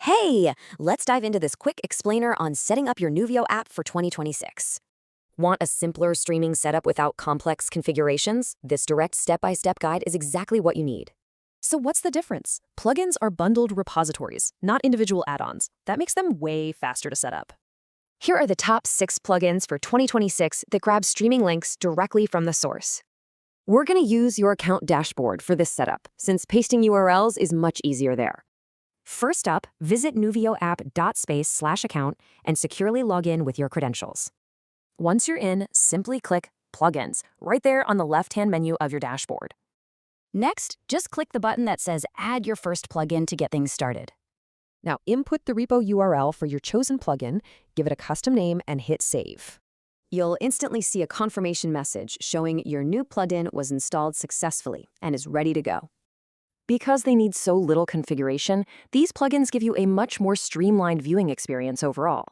Hey, let's dive into this quick explainer on setting up your Nuvio app for 2026. Want a simpler streaming setup without complex configurations? This direct step-by-step guide is exactly what you need. So what's the difference? Plugins are bundled repositories, not individual add-ons. That makes them way faster to set up. Here are the top 6 plugins for 2026 that grab streaming links directly from the source. We're going to use your account dashboard for this setup, since pasting URLs is much easier there. First up, visit nuvioapp.space/account and securely log in with your credentials. Once you're in, simply click Plugins right there on the left-hand menu of your dashboard. Next, just click the button that says Add your first plugin to get things started. Now input the repo URL for your chosen plugin, give it a custom name, and hit Save. You'll instantly see a confirmation message showing your new plugin was installed successfully and is ready to go. Because they need so little configuration, these plugins give you a much more streamlined viewing experience overall.